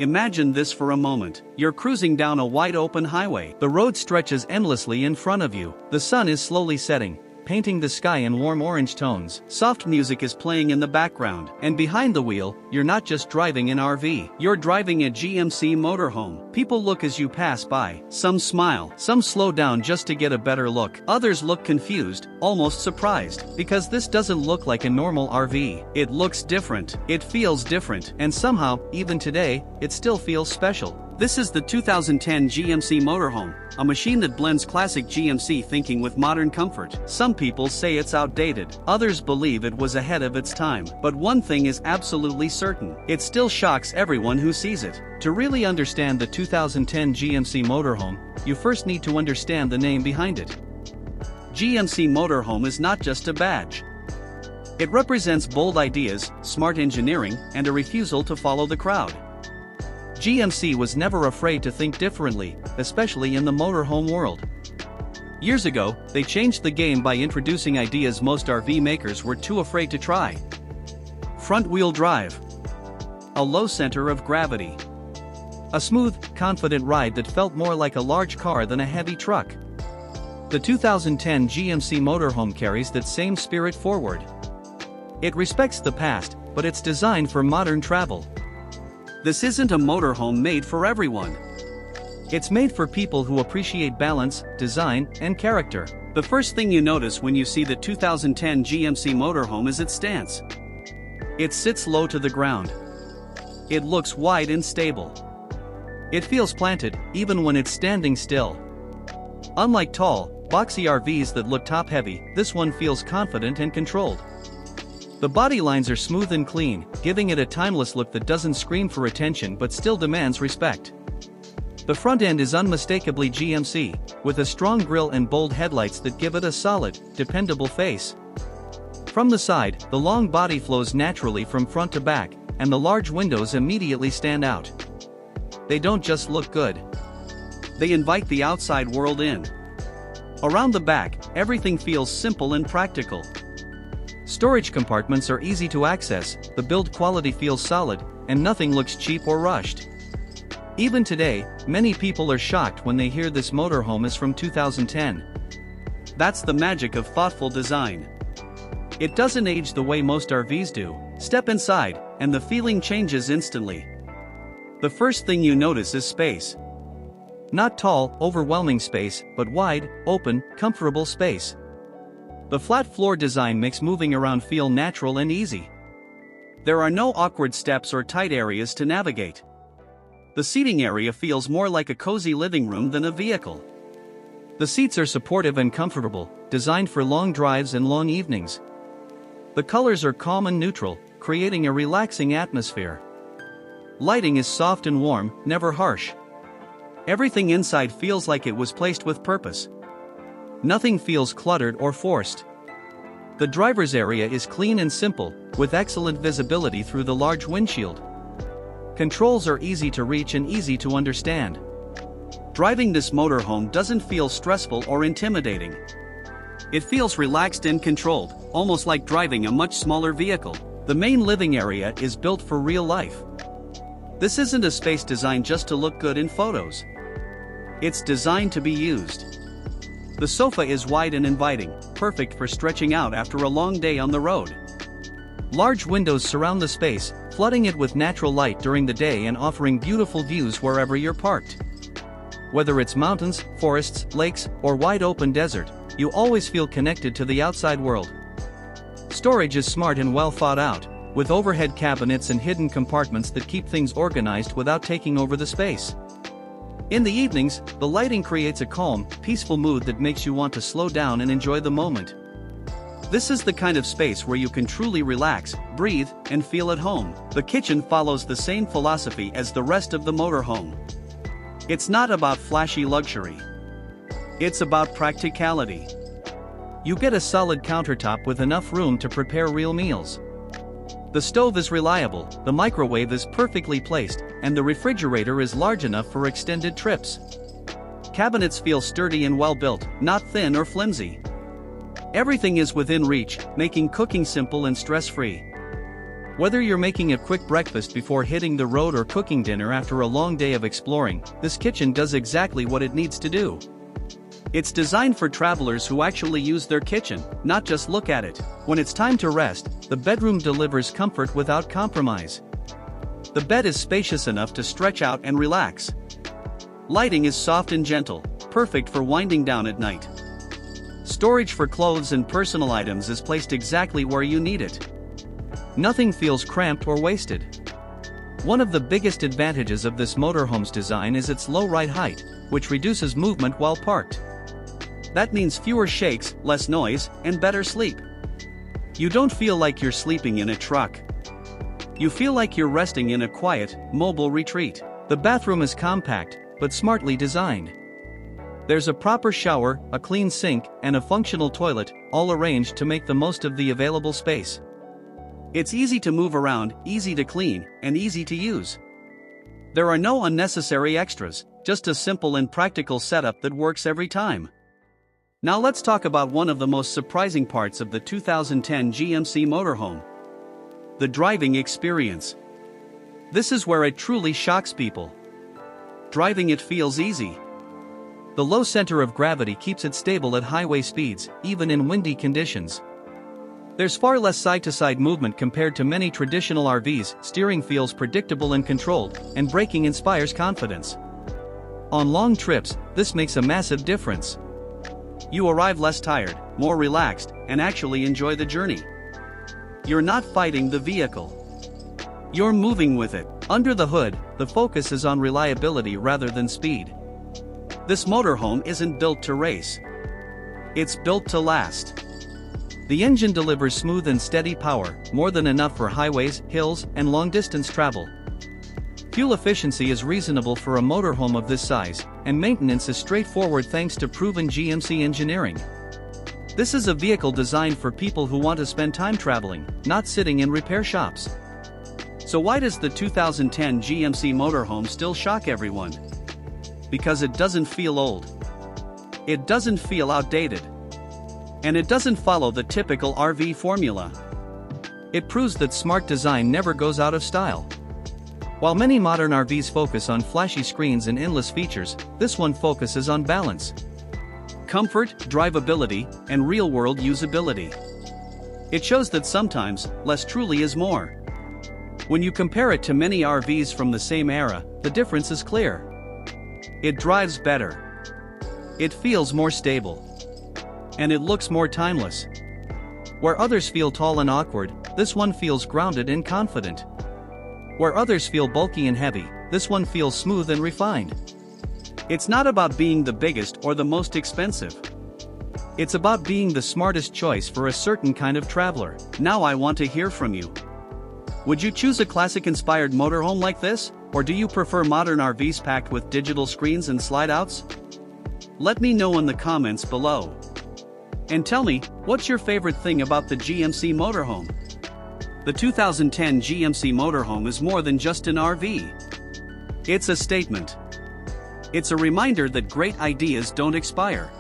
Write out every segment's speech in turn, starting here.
Imagine this for a moment. You're cruising down a wide open highway. The road stretches endlessly in front of you. The sun is slowly setting, painting the sky in warm orange tones. Soft music is playing in the background. And behind the wheel, you're not just driving an RV. You're driving a GMC motorhome. People look as you pass by. Some smile. Some slow down just to get a better look. Others look confused, almost surprised. Because this doesn't look like a normal RV. It looks different. It feels different. And somehow, even today, it still feels special. This is the 2010 GMC Motorhome, a machine that blends classic GMC thinking with modern comfort. Some people say it's outdated, others believe it was ahead of its time. But one thing is absolutely certain: it still shocks everyone who sees it. To really understand the 2010 GMC Motorhome, you first need to understand the name behind it. GMC Motorhome is not just a badge. It represents bold ideas, smart engineering, and a refusal to follow the crowd. GMC was never afraid to think differently, especially in the motorhome world. Years ago, they changed the game by introducing ideas most RV makers were too afraid to try. Front-wheel drive. A low center of gravity. A smooth, confident ride that felt more like a large car than a heavy truck. The 2010 GMC Motorhome carries that same spirit forward. It respects the past, but it's designed for modern travel. This isn't a motorhome made for everyone. It's made for people who appreciate balance, design, and character. The first thing you notice when you see the 2010 GMC Motorhome is its stance. It sits low to the ground. It looks wide and stable. It feels planted, even when it's standing still. Unlike tall, boxy RVs that look top-heavy, this one feels confident and controlled. The body lines are smooth and clean, giving it a timeless look that doesn't scream for attention but still demands respect. The front end is unmistakably GMC, with a strong grille and bold headlights that give it a solid, dependable face. From the side, the long body flows naturally from front to back, and the large windows immediately stand out. They don't just look good. They invite the outside world in. Around the back, everything feels simple and practical. Storage compartments are easy to access, the build quality feels solid, and nothing looks cheap or rushed. Even today, many people are shocked when they hear this motorhome is from 2010. That's the magic of thoughtful design. It doesn't age the way most RVs do. Step inside, and the feeling changes instantly. The first thing you notice is space. Not tall, overwhelming space, but wide, open, comfortable space. The flat floor design makes moving around feel natural and easy. There are no awkward steps or tight areas to navigate. The seating area feels more like a cozy living room than a vehicle. The seats are supportive and comfortable, designed for long drives and long evenings. The colors are calm and neutral, creating a relaxing atmosphere. Lighting is soft and warm, never harsh. Everything inside feels like it was placed with purpose. Nothing feels cluttered or forced. The driver's area is clean and simple, with excellent visibility through the large windshield. Controls are easy to reach and easy to understand. Driving this motorhome doesn't feel stressful or intimidating. It feels relaxed and controlled, almost like driving a much smaller vehicle. The main living area is built for real life. This isn't a space designed just to look good in photos. It's designed to be used. The sofa is wide and inviting, perfect for stretching out after a long day on the road. Large windows surround the space, flooding it with natural light during the day and offering beautiful views wherever you're parked. Whether it's mountains, forests, lakes, or wide open desert, you always feel connected to the outside world. Storage is smart and well thought out, with overhead cabinets and hidden compartments that keep things organized without taking over the space. In the evenings, the lighting creates a calm, peaceful mood that makes you want to slow down and enjoy the moment. This is the kind of space where you can truly relax, breathe, and feel at home. The kitchen follows the same philosophy as the rest of the motorhome. It's not about flashy luxury. It's about practicality. You get a solid countertop with enough room to prepare real meals. The stove is reliable, the microwave is perfectly placed, and the refrigerator is large enough for extended trips. Cabinets feel sturdy and well built, not thin or flimsy. Everything is within reach, making cooking simple and stress-free. Whether you're making a quick breakfast before hitting the road or cooking dinner after a long day of exploring, this kitchen does exactly what it needs to do. It's designed for travelers who actually use their kitchen, not just look at it. When it's time to rest, the bedroom delivers comfort without compromise. The bed is spacious enough to stretch out and relax. Lighting is soft and gentle, perfect for winding down at night. Storage for clothes and personal items is placed exactly where you need it. Nothing feels cramped or wasted. One of the biggest advantages of this motorhome's design is its low ride height, which reduces movement while parked. That means fewer shakes, less noise, and better sleep. You don't feel like you're sleeping in a truck. You feel like you're resting in a quiet, mobile retreat. The bathroom is compact, but smartly designed. There's a proper shower, a clean sink, and a functional toilet, all arranged to make the most of the available space. It's easy to move around, easy to clean, and easy to use. There are no unnecessary extras, just a simple and practical setup that works every time. Now let's talk about one of the most surprising parts of the 2010 GMC Motorhome: the driving experience. This is where it truly shocks people. Driving it feels easy. The low center of gravity keeps it stable at highway speeds, even in windy conditions. There's far less side-to-side movement compared to many traditional RVs. Steering feels predictable and controlled, and braking inspires confidence. On long trips, this makes a massive difference. You arrive less tired, more relaxed, and actually enjoy the journey. You're not fighting the vehicle. You're moving with it. Under the hood, the focus is on reliability rather than speed. This motorhome isn't built to race. It's built to last. The engine delivers smooth and steady power, more than enough for highways, hills, and long-distance travel. Fuel efficiency is reasonable for a motorhome of this size, and maintenance is straightforward thanks to proven GMC engineering. This is a vehicle designed for people who want to spend time traveling, not sitting in repair shops. So why does the 2010 GMC Motorhome still shock everyone? Because it doesn't feel old. It doesn't feel outdated. And it doesn't follow the typical RV formula. It proves that smart design never goes out of style. While many modern RVs focus on flashy screens and endless features, this one focuses on balance. Comfort, drivability, and real-world usability. It shows that sometimes, less truly is more. When you compare it to many RVs from the same era, the difference is clear. It drives better. It feels more stable. And it looks more timeless. Where others feel tall and awkward, this one feels grounded and confident. Where others feel bulky and heavy, this one feels smooth and refined. It's not about being the biggest or the most expensive. It's about being the smartest choice for a certain kind of traveler. Now I want to hear from you. Would you choose a classic-inspired motorhome like this, or do you prefer modern RVs packed with digital screens and slide-outs? Let me know in the comments below. And tell me, what's your favorite thing about the GMC Motorhome? The 2010 GMC Motorhome is more than just an RV. It's a statement. It's a reminder that great ideas don't expire.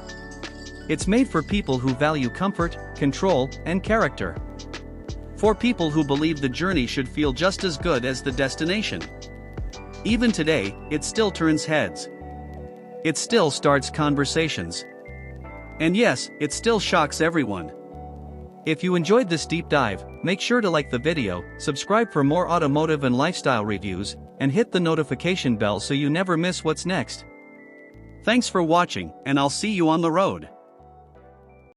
It's made for people who value comfort, control, and character. For people who believe the journey should feel just as good as the destination. Even today, it still turns heads. It still starts conversations. And yes, it still shocks everyone. If you enjoyed this deep dive, make sure to like the video, subscribe for more automotive and lifestyle reviews, and hit the notification bell so you never miss what's next. Thanks for watching, and I'll see you on the road.